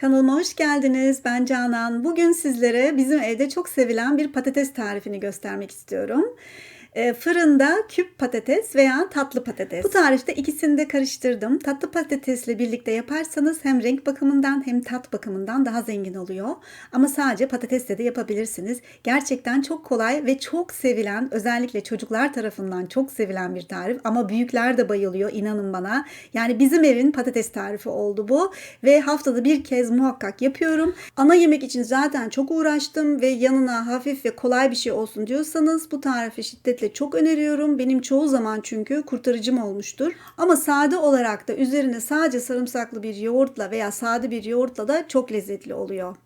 Kanalıma hoş geldiniz. Ben Canan. Bugün sizlere bizim evde çok sevilen bir patates tarifini göstermek istiyorum. Fırında küp patates veya tatlı patates. Bu tarifte ikisini de karıştırdım. Tatlı patatesle birlikte yaparsanız hem renk bakımından hem tat bakımından daha zengin oluyor. Ama sadece patatesle de yapabilirsiniz. Gerçekten çok kolay ve çok sevilen, özellikle çocuklar tarafından çok sevilen bir tarif. Ama büyükler de bayılıyor, inanın bana. Yani bizim evin patates tarifi oldu bu. Ve haftada bir kez muhakkak yapıyorum. Ana yemek için zaten çok uğraştım ve yanına hafif ve kolay bir şey olsun diyorsanız bu tarifi şiddetle çok öneriyorum. Benim çoğu zaman çünkü kurtarıcım olmuştur. Ama sade olarak da üzerine sadece sarımsaklı bir yoğurtla veya sade bir yoğurtla da çok lezzetli oluyor.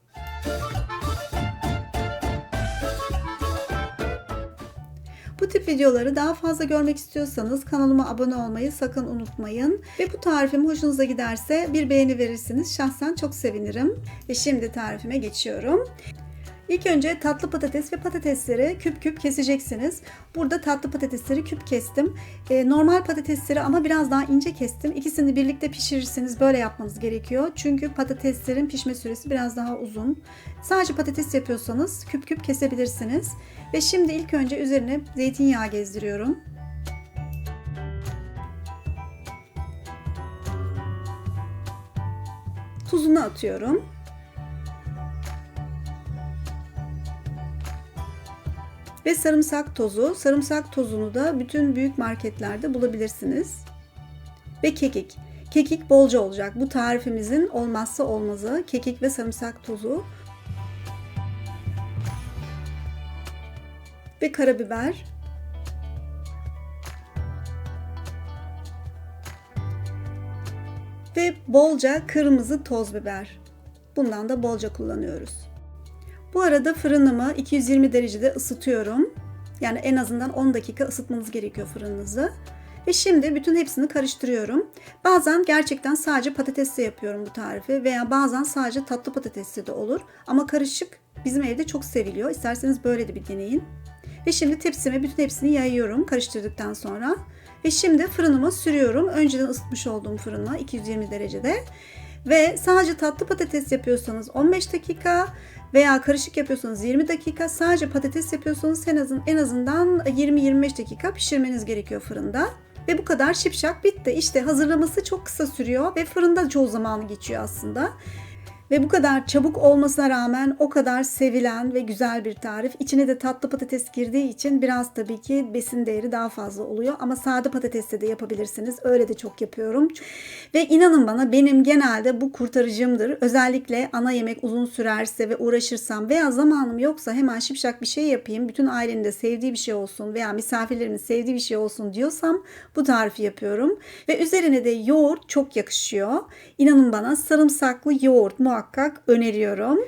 Bu tip videoları daha fazla görmek istiyorsanız kanalıma abone olmayı sakın unutmayın. Ve bu tarifim hoşunuza giderse bir beğeni verirsiniz. Şahsen çok sevinirim. Ve şimdi tarifime geçiyorum. İlk önce tatlı patates ve patatesleri küp küp keseceksiniz. Burada tatlı patatesleri küp kestim. Normal patatesleri ama biraz daha ince kestim. İkisini birlikte pişirirseniz böyle yapmanız gerekiyor. Çünkü patateslerin pişme süresi biraz daha uzun. Sadece patates yapıyorsanız küp küp kesebilirsiniz. Ve şimdi ilk önce üzerine zeytinyağı gezdiriyorum. Tuzunu atıyorum. Ve sarımsak tozu. Sarımsak tozunu da bütün büyük marketlerde bulabilirsiniz. Ve kekik. Kekik bolca olacak. Bu tarifimizin olmazsa olmazı kekik ve sarımsak tozu. Ve karabiber. Ve bolca kırmızı toz biber. Bundan da bolca kullanıyoruz. Bu arada fırınımı 220 derecede ısıtıyorum. Yani en azından 10 dakika ısıtmanız gerekiyor fırınınızı. Ve şimdi bütün hepsini karıştırıyorum. Bazen gerçekten sadece patatesle yapıyorum bu tarifi veya bazen sadece tatlı patatesle de olur. Ama karışık bizim evde çok seviliyor. İsterseniz böyle de bir deneyin. Ve şimdi tepsime bütün hepsini yayıyorum karıştırdıktan sonra. Ve şimdi fırınıma sürüyorum. Önceden ısıtmış olduğum fırına 220 derecede. Ve sadece tatlı patates yapıyorsanız 15 dakika veya karışık yapıyorsanız 20 dakika, sadece patates yapıyorsanız en azından 20-25 dakika pişirmeniz gerekiyor fırında. Ve bu kadar şipşak bitti. İşte hazırlaması çok kısa sürüyor ve fırında çoğu zamanı geçiyor aslında. Ve bu kadar çabuk olmasına rağmen o kadar sevilen ve güzel bir tarif. İçine de tatlı patates girdiği için biraz tabii ki besin değeri daha fazla oluyor. Ama sade patatesle de yapabilirsiniz. Öyle de çok yapıyorum. Ve inanın bana benim genelde bu kurtarıcımdır. Özellikle ana yemek uzun sürerse ve uğraşırsam veya zamanım yoksa hemen şipşak bir şey yapayım. Bütün ailenin de sevdiği bir şey olsun veya misafirlerimin sevdiği bir şey olsun diyorsam bu tarifi yapıyorum. Ve üzerine de yoğurt çok yakışıyor. İnanın bana sarımsaklı yoğurt muhakkak öneriyorum.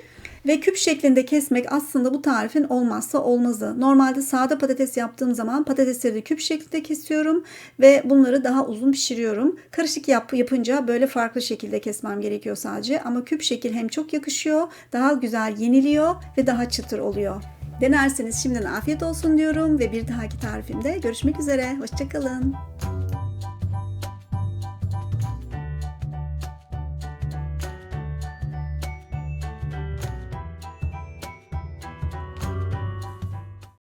Ve küp şeklinde kesmek aslında bu tarifin olmazsa olmazı. Normalde sade patates yaptığım zaman patatesleri de küp şeklinde kesiyorum ve bunları daha uzun pişiriyorum. Karışık yapınca böyle farklı şekilde kesmem gerekiyor sadece. Ama küp şekil hem çok yakışıyor, daha güzel yeniliyor ve daha çıtır oluyor. Denerseniz şimdiden afiyet olsun diyorum ve bir dahaki tarifimde görüşmek üzere. Hoşça kalın.